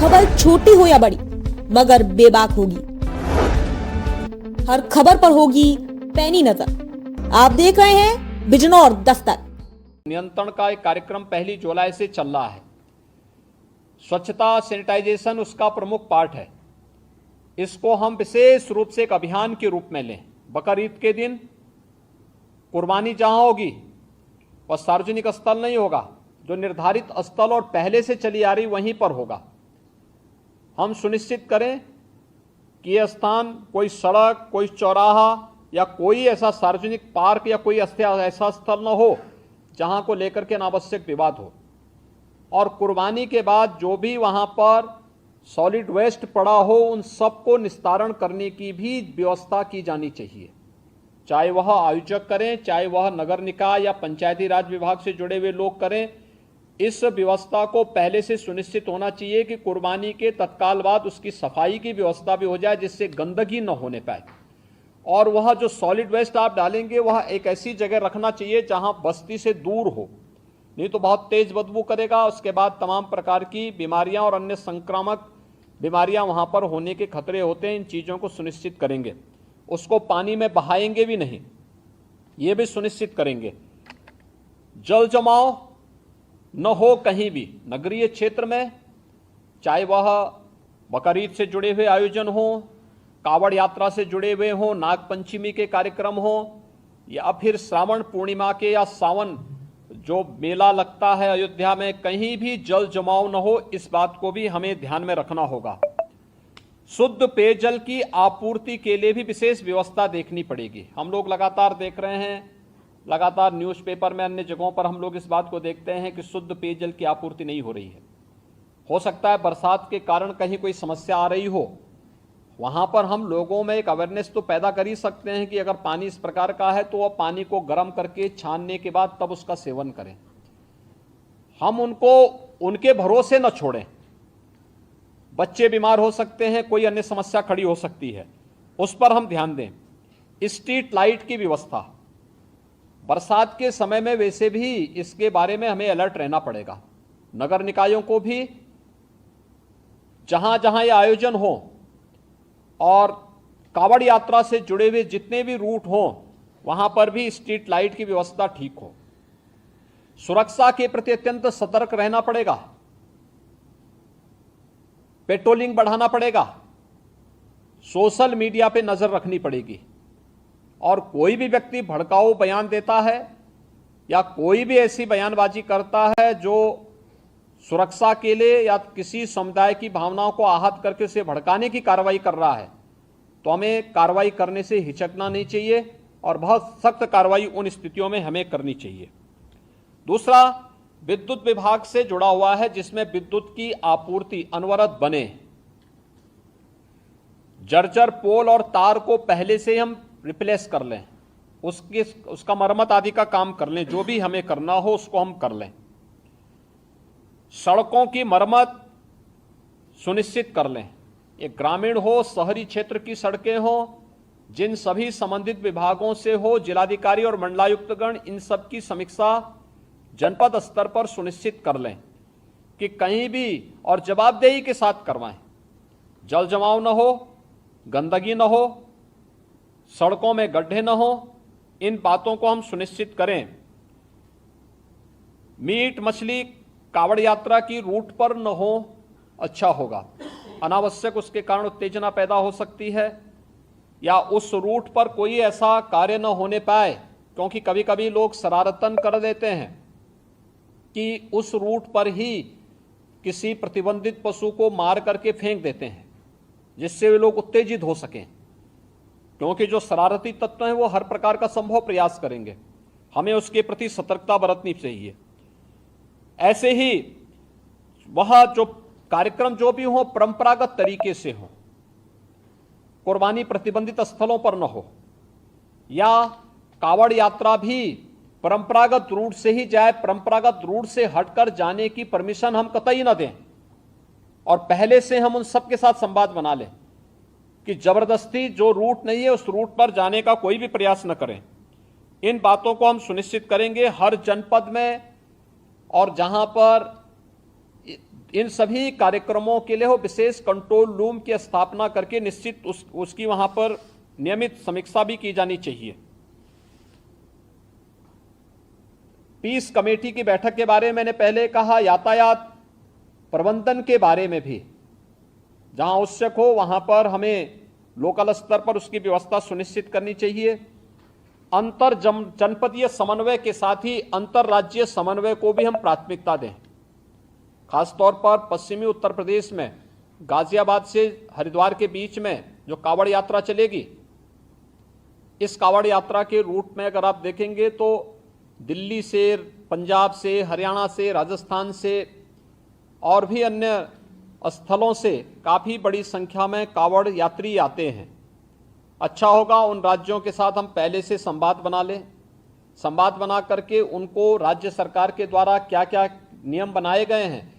खबर छोटी हो या बड़ी मगर बेबाक होगी। हर खबर पर होगी पैनी नजर। आप देख रहे हैं बिजनौर दस्तक। नियंत्रण का एक कार्यक्रम 1 जुलाई से चल रहा है। स्वच्छता सैनिटाइजेशन उसका प्रमुख पार्ट है। इसको हम विशेष रूप से एक अभियान के रूप में लें। बकरीद के दिन कुर्बानी जहां होगी वह सार्वजनिक स्थल नहीं होगा, जो निर्धारित स्थल और पहले से चली आ रही वहीं पर होगा। हम सुनिश्चित करें कि यह स्थान कोई सड़क, कोई चौराहा या कोई ऐसा सार्वजनिक पार्क या कोई ऐसा स्थल न हो जहां को लेकर के अनावश्यक विवाद हो। और कुर्बानी के बाद जो भी वहां पर सॉलिड वेस्ट पड़ा हो उन सबको निस्तारण करने की भी व्यवस्था की जानी चाहिए। चाहे वह आयोजक करें, चाहे वह नगर निकाय या पंचायती राज विभाग से जुड़े हुए लोग करें, इस व्यवस्था को पहले से सुनिश्चित होना चाहिए कि कुर्बानी के तत्काल बाद उसकी सफाई की व्यवस्था भी हो जाए, जिससे गंदगी न होने पाए। और वह जो सॉलिड वेस्ट आप डालेंगे वह एक ऐसी जगह रखना चाहिए जहां बस्ती से दूर हो, नहीं तो बहुत तेज बदबू करेगा। उसके बाद तमाम प्रकार की बीमारियां और अन्य संक्रामक बीमारियां वहां पर होने के खतरे होते हैं। इन चीज़ों को सुनिश्चित करेंगे। उसको पानी में बहाएंगे भी नहीं, ये भी सुनिश्चित करेंगे। जल जमाव न हो कहीं भी नगरीय क्षेत्र में, चाहे वह बकरीद से जुड़े हुए आयोजन हो, कावड़ यात्रा से जुड़े हुए हो, नाग पंचमी के कार्यक्रम हो, या फिर श्रावण पूर्णिमा के या सावन जो मेला लगता है अयोध्या में, कहीं भी जल जमाव न हो। इस बात को भी हमें ध्यान में रखना होगा। शुद्ध पेयजल की आपूर्ति के लिए भी विशेष व्यवस्था देखनी पड़ेगी। हम लोग लगातार देख रहे हैं, लगातार न्यूज़पेपर में, अन्य जगहों पर हम लोग इस बात को देखते हैं कि शुद्ध पेयजल की आपूर्ति नहीं हो रही है। हो सकता है बरसात के कारण कहीं कोई समस्या आ रही हो, वहां पर हम लोगों में एक अवेयरनेस तो पैदा कर ही सकते हैं कि अगर पानी इस प्रकार का है तो वह पानी को गर्म करके छानने के बाद तब उसका सेवन करें। हम उनको उनके भरोसे न छोड़ें। बच्चे बीमार हो सकते हैं, कोई अन्य समस्या खड़ी हो सकती है, उस पर हम ध्यान दें। स्ट्रीट लाइट की व्यवस्था बरसात के समय में वैसे भी इसके बारे में हमें अलर्ट रहना पड़ेगा। नगर निकायों को भी जहां जहां ये आयोजन हो और कावड़ यात्रा से जुड़े हुए जितने भी रूट हों वहां पर भी स्ट्रीट लाइट की व्यवस्था ठीक हो। सुरक्षा के प्रति अत्यंत सतर्क रहना पड़ेगा। पेट्रोलिंग बढ़ाना पड़ेगा। सोशल मीडिया पे नजर रखनी पड़ेगी। और कोई भी व्यक्ति भड़काऊ बयान देता है या कोई भी ऐसी बयानबाजी करता है जो सुरक्षा के लिए या किसी समुदाय की भावनाओं को आहत करके उसे भड़काने की कार्रवाई कर रहा है, तो हमें कार्रवाई करने से हिचकना नहीं चाहिए और बहुत सख्त कार्रवाई उन स्थितियों में हमें करनी चाहिए। दूसरा, विद्युत विभाग से जुड़ा हुआ है, जिसमें विद्युत की आपूर्ति अनवरत बने। जर्जर पोल और तार को पहले से हम रिप्लेस कर लें, उसका मरम्मत आदि का काम कर लें, जो भी हमें करना हो उसको हम कर लें। सड़कों की मरम्मत सुनिश्चित कर लें। ये ग्रामीण हो, शहरी क्षेत्र की सड़कें हो, जिन सभी संबंधित विभागों से हो, जिलाधिकारी और मंडलायुक्तगण इन सब की समीक्षा जनपद स्तर पर सुनिश्चित कर लें कि कहीं भी और जवाबदेही के साथ करवाएं। जल जमाव न हो, गंदगी न हो, सड़कों में गड्ढे न हो, इन बातों को हम सुनिश्चित करें। मीट मछली कावड़ यात्रा की रूट पर न हो, अच्छा होगा। अनावश्यक उसके कारण उत्तेजना पैदा हो सकती है, या उस रूट पर कोई ऐसा कार्य न होने पाए, क्योंकि कभी कभी लोग शरारतन कर देते हैं कि उस रूट पर ही किसी प्रतिबंधित पशु को मार करके फेंक देते हैं, जिससे वे लोग उत्तेजित हो सकें। क्योंकि जो शरारती तत्व हैं वो हर प्रकार का संभव प्रयास करेंगे, हमें उसके प्रति सतर्कता बरतनी चाहिए। ऐसे ही वह जो कार्यक्रम जो भी हो परंपरागत तरीके से हो, कुर्बानी प्रतिबंधित स्थलों पर न हो, या कावड़ यात्रा भी परंपरागत रूट से ही जाए। परंपरागत रूट से हटकर जाने की परमिशन हम कतई न दें, और पहले से हम उन सब के साथ संवाद बना लें कि जबरदस्ती जो रूट नहीं है उस रूट पर जाने का कोई भी प्रयास न करें। इन बातों को हम सुनिश्चित करेंगे हर जनपद में, और जहां पर इन सभी कार्यक्रमों के लिए हो विशेष कंट्रोल रूम की स्थापना करके निश्चित उसकी वहां पर नियमित समीक्षा भी की जानी चाहिए। पीस कमेटी की बैठक के बारे में मैंने पहले कहा, यातायात प्रबंधन के बारे में भी जहां आवश्यक हो वहां पर हमें लोकल स्तर पर उसकी व्यवस्था सुनिश्चित करनी चाहिए। अंतर जनपदीय समन्वय के साथ ही अंतर्राज्यीय समन्वय को भी हम प्राथमिकता दें। खासतौर पर पश्चिमी उत्तर प्रदेश में गाजियाबाद से हरिद्वार के बीच में जो कावड़ यात्रा चलेगी, इस कावड़ यात्रा के रूट में अगर आप देखेंगे तो दिल्ली से, पंजाब से, हरियाणा से, राजस्थान से और भी अन्य स्थलों से काफ़ी बड़ी संख्या में कावड़ यात्री आते हैं। अच्छा होगा उन राज्यों के साथ हम पहले से संवाद बना लें, संवाद बना करके उनको राज्य सरकार के द्वारा क्या क्या नियम बनाए गए हैं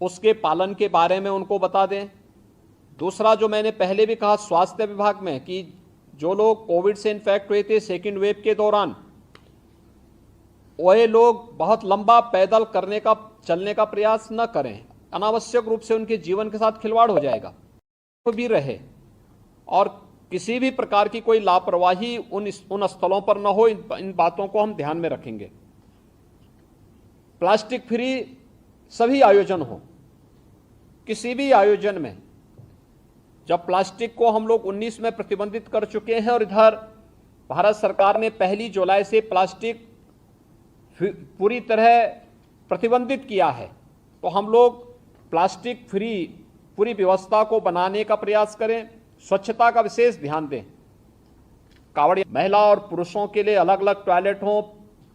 उसके पालन के बारे में उनको बता दें। दूसरा, जो मैंने पहले भी कहा स्वास्थ्य विभाग में कि जो लोग कोविड से इन्फेक्ट हुए थे सेकेंड वेव के दौरान, वह लोग बहुत लंबा पैदल चलने का प्रयास न करें, अनावश्यक रूप से उनके जीवन के साथ खिलवाड़ हो जाएगा। तो भी रहे और किसी भी प्रकार की कोई लापरवाही उन स्थलों पर न हो, इन बातों को हम ध्यान में रखेंगे। प्लास्टिक फ्री सभी आयोजन हो, किसी भी आयोजन में जब प्लास्टिक को हम लोग 19 में प्रतिबंधित कर चुके हैं और इधर भारत सरकार ने 1 जुलाई से प्लास्टिक पूरी तरह प्रतिबंधित किया है, तो हम लोग प्लास्टिक फ्री पूरी व्यवस्था को बनाने का प्रयास करें। स्वच्छता का विशेष ध्यान दें। कावड़ महिला और पुरुषों के लिए अलग अलग टॉयलेट हों,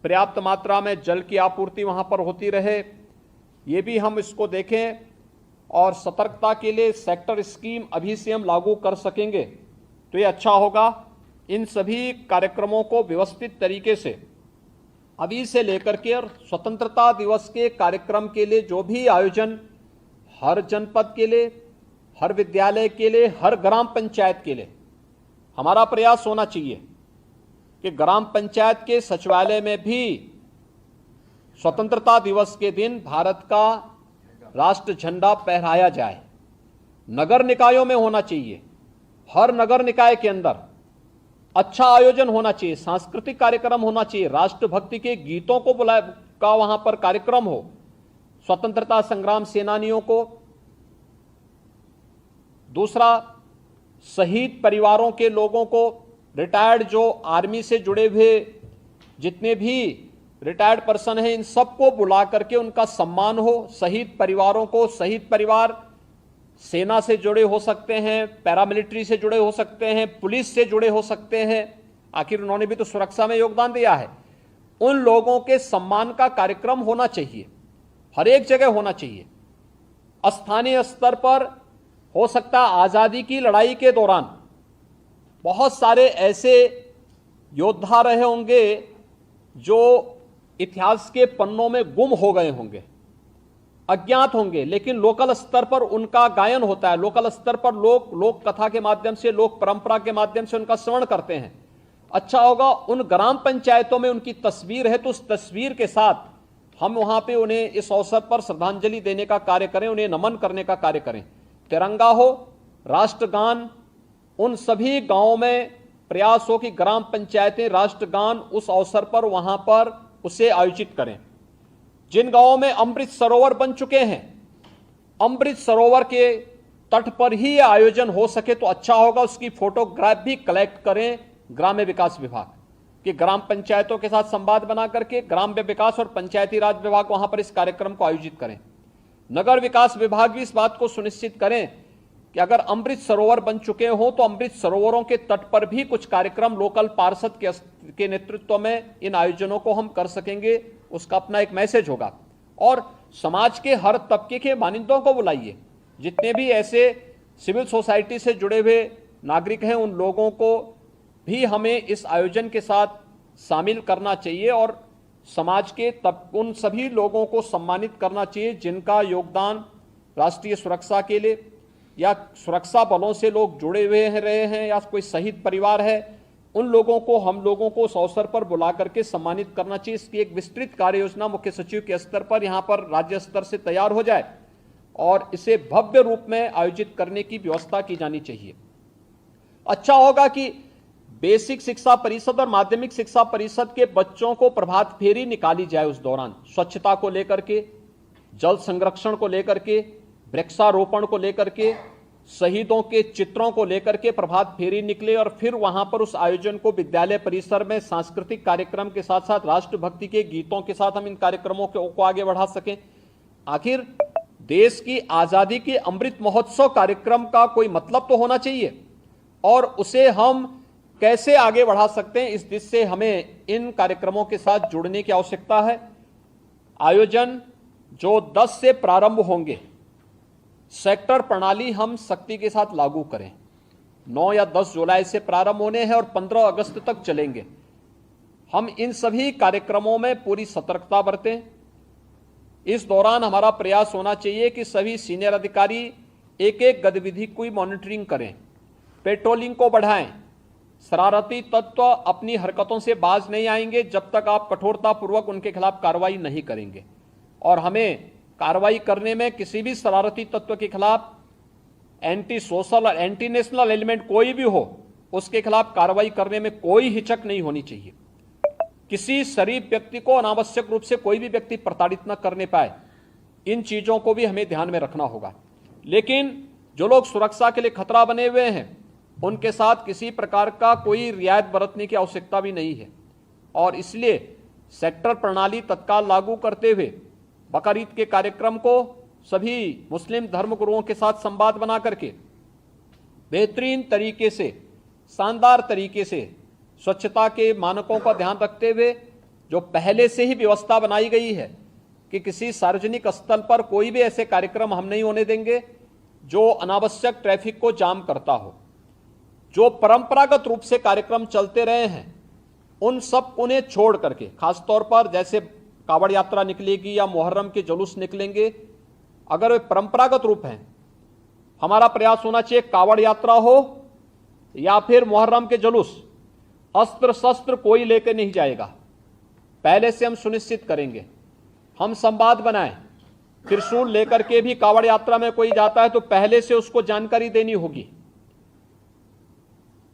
पर्याप्त मात्रा में जल की आपूर्ति वहां पर होती रहे, ये भी हम इसको देखें। और सतर्कता के लिए सेक्टर स्कीम अभी से हम लागू कर सकेंगे तो ये अच्छा होगा। इन सभी कार्यक्रमों को व्यवस्थित तरीके से अभी से लेकर के और स्वतंत्रता दिवस के कार्यक्रम के लिए जो भी आयोजन हर जनपद के लिए, हर विद्यालय के लिए, हर ग्राम पंचायत के लिए हमारा प्रयास होना चाहिए कि ग्राम पंचायत के सचिवालय में भी स्वतंत्रता दिवस के दिन भारत का राष्ट्र झंडा फहराया जाए। नगर निकायों में होना चाहिए, हर नगर निकाय के अंदर अच्छा आयोजन होना चाहिए, सांस्कृतिक कार्यक्रम होना चाहिए, राष्ट्रभक्ति के गीतों को का वहां पर कार्यक्रम हो, स्वतंत्रता संग्राम सेनानियों को। दूसरा, शहीद परिवारों के लोगों को, रिटायर्ड जो आर्मी से जुड़े हुए जितने भी रिटायर्ड पर्सन हैं, इन सबको बुला करके उनका सम्मान हो। शहीद परिवारों को, शहीद परिवार सेना से जुड़े हो सकते हैं, पैरामिलिट्री से जुड़े हो सकते हैं, पुलिस से जुड़े हो सकते हैं, आखिर उन्होंने भी तो सुरक्षा में योगदान दिया है। उन लोगों के सम्मान का कार्यक्रम होना चाहिए, हर एक जगह होना चाहिए। स्थानीय स्तर पर हो सकता है आजादी की लड़ाई के दौरान बहुत सारे ऐसे योद्धा रहे होंगे जो इतिहास के पन्नों में गुम हो गए होंगे, अज्ञात होंगे, लेकिन लोकल स्तर पर उनका गायन होता है। लोकल स्तर पर लोग लोक कथा के माध्यम से, लोक परंपरा के माध्यम से उनका श्रवण करते हैं। अच्छा होगा उन ग्राम पंचायतों में उनकी तस्वीर है तो उस तस्वीर के साथ हम वहां पे उन्हें इस अवसर पर श्रद्धांजलि देने का कार्य करें, उन्हें नमन करने का कार्य करें। तिरंगा हो, राष्ट्रगान, उन सभी गांवों में प्रयास हो कि ग्राम पंचायतें राष्ट्रगान उस अवसर पर वहां पर उसे आयोजित करें। जिन गांवों में अमृत सरोवर बन चुके हैं, अमृत सरोवर के तट पर ही यह आयोजन हो सके तो अच्छा होगा। उसकी फोटोग्राफ भी कलेक्ट करें ग्राम्य विकास विभाग कि ग्राम पंचायतों के साथ संवाद बना करके ग्राम्य विकास और पंचायती राज विभाग वहां पर इस कार्यक्रम को आयोजित करें। नगर विकास विभाग भी इस बात को सुनिश्चित करें कि अगर अमृत सरोवर बन चुके हो तो अमृत सरोवरों के तट पर भी कुछ कार्यक्रम लोकल पार्षद के नेतृत्व में इन आयोजनों को हम कर सकेंगे। उसका अपना एक मैसेज होगा। और समाज के हर तबके के मानिंदों को बुलाइए, जितने भी ऐसे सिविल सोसाइटी से जुड़े हुए नागरिक हैं उन लोगों को भी हमें इस आयोजन के साथ शामिल करना चाहिए और समाज के उन सभी लोगों को सम्मानित करना चाहिए जिनका योगदान राष्ट्रीय सुरक्षा के लिए या सुरक्षा बलों से लोग जुड़े हुए रहे हैं या कोई शहीद परिवार है, उन लोगों को हम लोगों को उस अवसर पर बुला करके सम्मानित करना चाहिए। इसकी एक विस्तृत कार्य योजना मुख्य सचिव के स्तर पर यहाँ पर राज्य स्तर से तैयार हो जाए और इसे भव्य रूप में आयोजित करने की व्यवस्था की जानी चाहिए। अच्छा होगा कि बेसिक शिक्षा परिषद और माध्यमिक शिक्षा परिषद के बच्चों को प्रभात फेरी निकाली जाए उस दौरान, स्वच्छता को लेकर के, जल संरक्षण को लेकर के, वृक्षारोपण को लेकर के, शहीदों के चित्रों को लेकर के प्रभात फेरी निकले और फिर वहां पर उस आयोजन को विद्यालय परिसर में सांस्कृतिक कार्यक्रम के साथ साथ राष्ट्रभक्ति के गीतों के साथ हम इन कार्यक्रमों को आगे बढ़ा सकें। आखिर देश की आजादी के अमृत महोत्सव कार्यक्रम का कोई मतलब तो होना चाहिए और उसे हम कैसे आगे बढ़ा सकते हैं, इस दिशा से हमें इन कार्यक्रमों के साथ जुड़ने की आवश्यकता है। आयोजन जो 10 से प्रारंभ होंगे, सेक्टर प्रणाली हम सख्ती के साथ लागू करें। 9 या 10 जुलाई से प्रारंभ होने हैं और 15 अगस्त तक चलेंगे। हम इन सभी कार्यक्रमों में पूरी सतर्कता बरतें। इस दौरान हमारा प्रयास होना चाहिए कि सभी सीनियर अधिकारी एक एक गतिविधि की मॉनिटरिंग करें, पेट्रोलिंग को बढ़ाएं। शरारती तत्व अपनी हरकतों से बाज नहीं आएंगे जब तक आप कठोरतापूर्वक उनके खिलाफ कार्रवाई नहीं करेंगे, और हमें कार्रवाई करने में किसी भी शरारती तत्व के खिलाफ एंटी सोशल और एंटी नेशनल एलिमेंट कोई भी हो, उसके खिलाफ कार्रवाई करने में कोई हिचक नहीं होनी चाहिए। किसी शरीफ व्यक्ति को अनावश्यक रूप से कोई भी व्यक्ति प्रताड़ित न करने पाए, इन चीजों को भी हमें ध्यान में रखना होगा। लेकिन जो लोग सुरक्षा के लिए खतरा बने हुए हैं, उनके साथ किसी प्रकार का कोई रियायत बरतने की आवश्यकता भी नहीं है, और इसलिए सेक्टर प्रणाली तत्काल लागू करते हुए बकरीद के कार्यक्रम को सभी मुस्लिम धर्मगुरुओं के साथ संवाद बना करके बेहतरीन तरीके से, शानदार तरीके से स्वच्छता के मानकों का ध्यान रखते हुए जो पहले से ही व्यवस्था बनाई गई है कि किसी सार्वजनिक स्थल पर कोई भी ऐसे कार्यक्रम हम नहीं होने देंगे जो अनावश्यक ट्रैफिक को जाम करता हो। जो परंपरागत रूप से कार्यक्रम चलते रहे हैं उन सब उन्हें छोड़ करके, खासतौर पर जैसे कावड़ यात्रा निकलेगी या मुहर्रम के जुलूस निकलेंगे, अगर वे परंपरागत रूप हैं, हमारा प्रयास होना चाहिए कावड़ यात्रा हो या फिर मुहर्रम के जुलूस, अस्त्र शस्त्र कोई लेकर नहीं जाएगा। पहले से हम सुनिश्चित करेंगे, हम संवाद बनाएं। त्रिशूल लेकर के भी कावड़ यात्रा में कोई जाता है तो पहले से उसको जानकारी देनी होगी,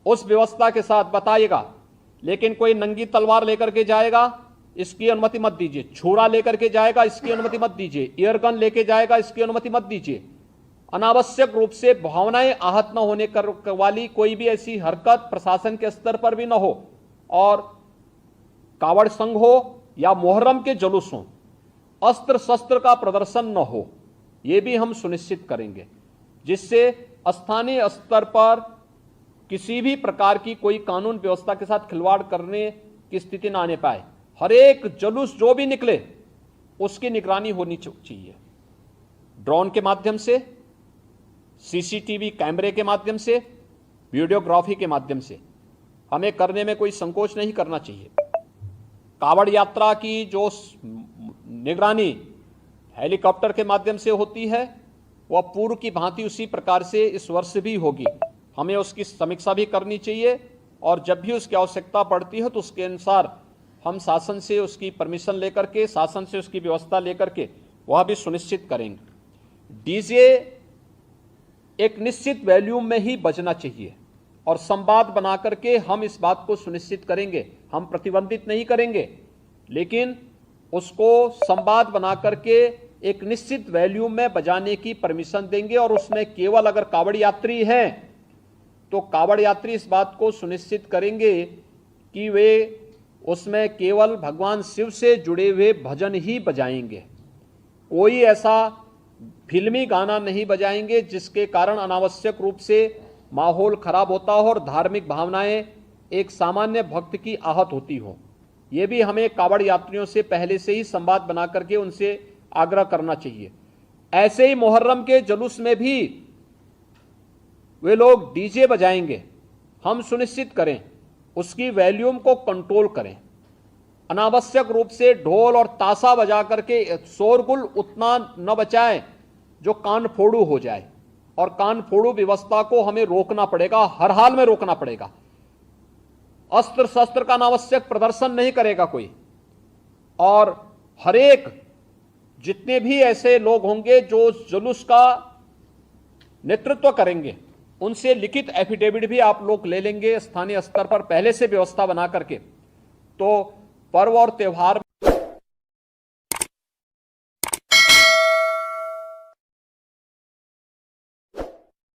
उस व्यवस्था के साथ बताइएगा। लेकिन कोई नंगी तलवार लेकर के जाएगा, इसकी अनुमति मत दीजिए। छुरा लेकर के जाएगा, इसकी अनुमति मत दीजिए। एयरगन लेके जाएगा, इसकी अनुमति मत दीजिए। अनावश्यक रूप से भावनाएं आहत न होने वाली कोई भी ऐसी हरकत प्रशासन के स्तर पर भी न हो, और कावड़ संघ हो या मुहर्रम के जुलूस हो, अस्त्र शस्त्र का प्रदर्शन न हो, यह भी हम सुनिश्चित करेंगे, जिससे स्थानीय स्तर पर किसी भी प्रकार की कोई कानून व्यवस्था के साथ खिलवाड़ करने की स्थिति न आने पाए। हर एक जुलूस जो भी निकले उसकी निगरानी होनी चाहिए, ड्रोन के माध्यम से, सीसीटीवी कैमरे के माध्यम से, वीडियोग्राफी के माध्यम से हमें करने में कोई संकोच नहीं करना चाहिए। कावड़ यात्रा की जो निगरानी हेलीकॉप्टर के माध्यम से होती है वह पूर्व की भांति उसी प्रकार से इस वर्ष भी होगी। हमें उसकी समीक्षा भी करनी चाहिए, और जब भी उसकी आवश्यकता पड़ती है तो उसके अनुसार हम शासन से उसकी परमिशन लेकर के, शासन से उसकी व्यवस्था लेकर के वह भी सुनिश्चित करेंगे। डीजे एक निश्चित वॉल्यूम में ही बजना चाहिए, और संवाद बना करके हम इस बात को सुनिश्चित करेंगे। हम प्रतिबंधित नहीं करेंगे, लेकिन उसको संवाद बना करके एक निश्चित वॉल्यूम में बजाने की परमिशन देंगे, और उसमें केवल अगर कावड़ यात्री हैं तो कावड़ यात्री इस बात को सुनिश्चित करेंगे कि वे उसमें केवल भगवान शिव से जुड़े हुए भजन ही बजाएंगे। कोई ऐसा फिल्मी गाना नहीं बजाएंगे जिसके कारण अनावश्यक रूप से माहौल खराब होता हो और धार्मिक भावनाएं एक सामान्य भक्त की आहत होती हो। ये भी हमें कावड़ यात्रियों से पहले से ही संवाद बना करके उनसे आग्रह करना चाहिए। ऐसे ही मुहर्रम के जुलूस में भी वे लोग डीजे बजाएंगे, हम सुनिश्चित करें उसकी वॉल्यूम को कंट्रोल करें। अनावश्यक रूप से ढोल और ताशा बजा करके शोरगुल उतना न बचाएं जो कान फोड़ू हो जाए, और कान फोड़ू व्यवस्था को हमें रोकना पड़ेगा, हर हाल में रोकना पड़ेगा। अस्त्र शस्त्र का अनावश्यक प्रदर्शन नहीं करेगा कोई, और हर एक जितने भी ऐसे लोग होंगे जो जुलूस का नेतृत्व करेंगे, उनसे लिखित एफिडेविट भी आप लोग ले लेंगे स्थानीय स्तर पर पहले से व्यवस्था बना करके। तो पर्व और त्योहार